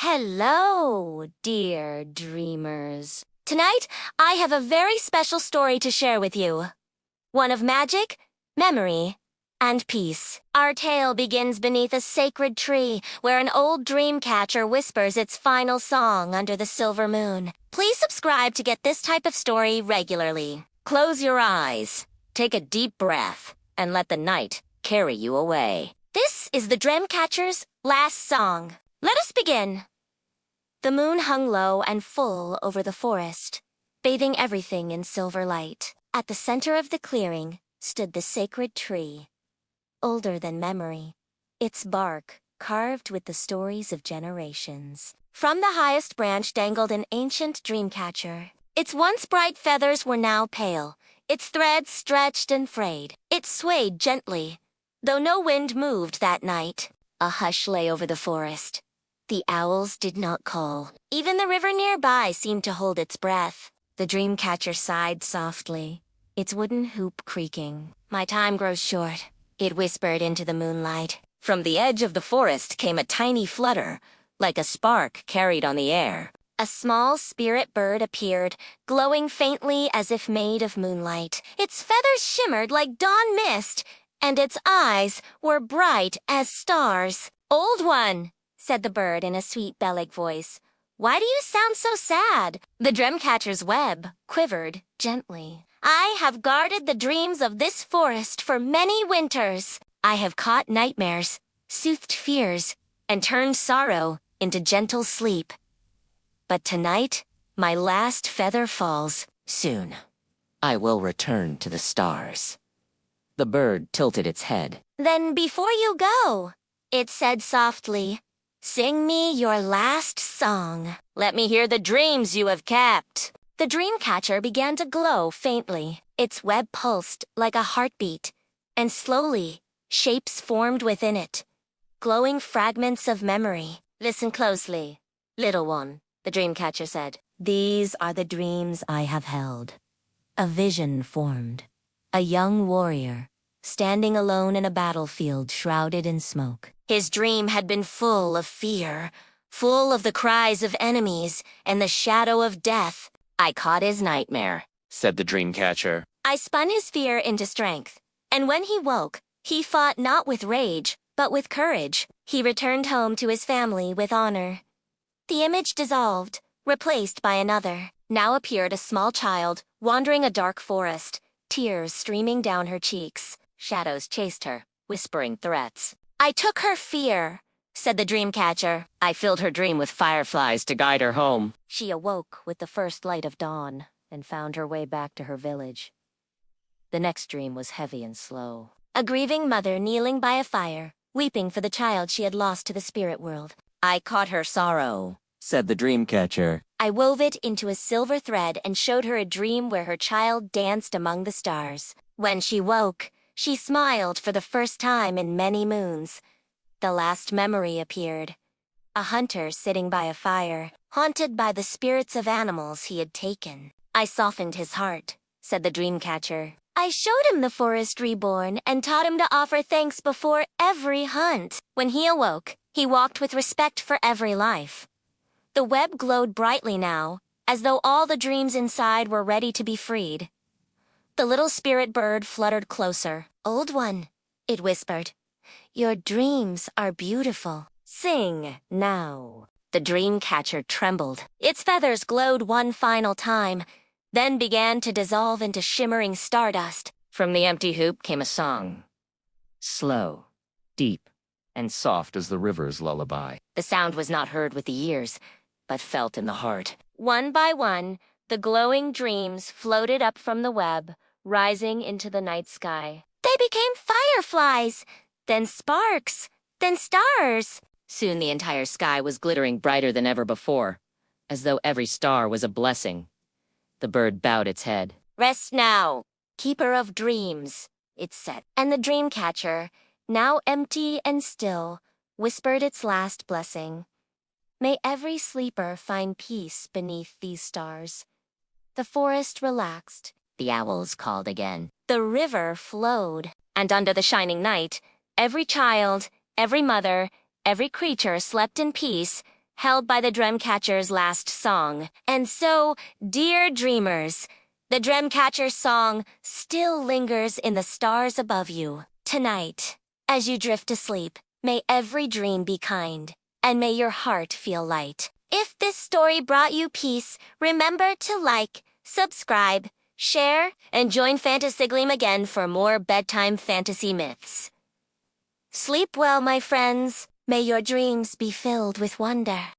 Hello, dear dreamers. Tonight, I have a very special story to share with you. One of magic, memory, and peace. Our tale begins beneath a sacred tree where an old dreamcatcher whispers its final song under the silver moon. Please subscribe to get this type of story regularly. Close your eyes, take a deep breath, and let the night carry you away. This is the Dreamcatcher's last song. Let us begin. The moon hung low and full over the forest, bathing everything in silver light. At the center of the clearing stood the sacred tree, older than memory, its bark carved with the stories of generations. From the highest branch dangled an ancient dreamcatcher. Its once bright feathers were now pale, its threads stretched and frayed. It swayed gently, though no wind moved that night. A hush lay over the forest. The owls did not call. Even the river nearby seemed to hold its breath. The dreamcatcher sighed softly, its wooden hoop creaking. "My time grows short," it whispered into the moonlight. From the edge of the forest came a tiny flutter, like a spark carried on the air. A small spirit bird appeared, glowing faintly as if made of moonlight. Its feathers shimmered like dawn mist, and its eyes were bright as stars. "Old one," said the bird in a sweet bellic voice, "why do you sound so sad?" The dreamcatcher's web quivered gently. "I have guarded the dreams of this forest for many winters. I have caught nightmares, soothed fears, and turned sorrow into gentle sleep. But tonight, my last feather falls. Soon, I will return to the stars." The bird tilted its head. "Then before you go," it said softly, "sing me your last song. Let me hear the dreams you have kept." The dreamcatcher began to glow faintly. Its web pulsed like a heartbeat, and slowly, shapes formed within it, glowing fragments of memory. "Listen closely, little one," the dreamcatcher said. "These are the dreams I have held." A vision formed. A young warrior, standing alone in a battlefield shrouded in smoke. His dream had been full of fear, full of the cries of enemies and the shadow of death. "I caught his nightmare," said the dreamcatcher. "I spun his fear into strength, and when he woke, he fought not with rage, but with courage. He returned home to his family with honor." The image dissolved, replaced by another. Now appeared a small child, wandering a dark forest, tears streaming down her cheeks. Shadows chased her, whispering threats. "I took her fear," said the dreamcatcher. "I filled her dream with fireflies to guide her home." She awoke with the first light of dawn and found her way back to her village. The next dream was heavy and slow. A grieving mother kneeling by a fire, weeping for the child she had lost to the spirit world. "I caught her sorrow," said the dreamcatcher. "I wove it into a silver thread and showed her a dream where her child danced among the stars. When she woke, she smiled for the first time in many moons. The last memory appeared. A hunter sitting by a fire, haunted by the spirits of animals he had taken. I softened his heart," said the dreamcatcher. "I showed him the forest reborn and taught him to offer thanks before every hunt. When he awoke, he walked with respect for every life." The web glowed brightly now, as though all the dreams inside were ready to be freed. The little spirit bird fluttered closer. "Old one," it whispered, "your dreams are beautiful. Sing now." The dreamcatcher trembled. Its feathers glowed one final time, then began to dissolve into shimmering stardust. From the empty hoop came a song. Slow, deep, and soft as the river's lullaby. The sound was not heard with the ears, but felt in the heart. One by one, the glowing dreams floated up from the web, rising into the night sky. They became fireflies, then sparks, then stars. Soon the entire sky was glittering brighter than ever before, as though every star was a blessing. The bird bowed its head. "Rest now, keeper of dreams," it said. And the dreamcatcher, now empty and still, whispered its last blessing. "May every sleeper find peace beneath these stars." The forest relaxed. The owls called again. The river flowed. And under the shining night, every child, every mother, every creature slept in peace, held by the Dreamcatcher's last song. And so, dear dreamers, the Dreamcatcher song still lingers in the stars above you. Tonight, as you drift to sleep, may every dream be kind, and may your heart feel light. If this story brought you peace, remember to like, subscribe, share, and join Fantasigleam again for more bedtime fantasy myths. Sleep well, my friends. May your dreams be filled with wonder.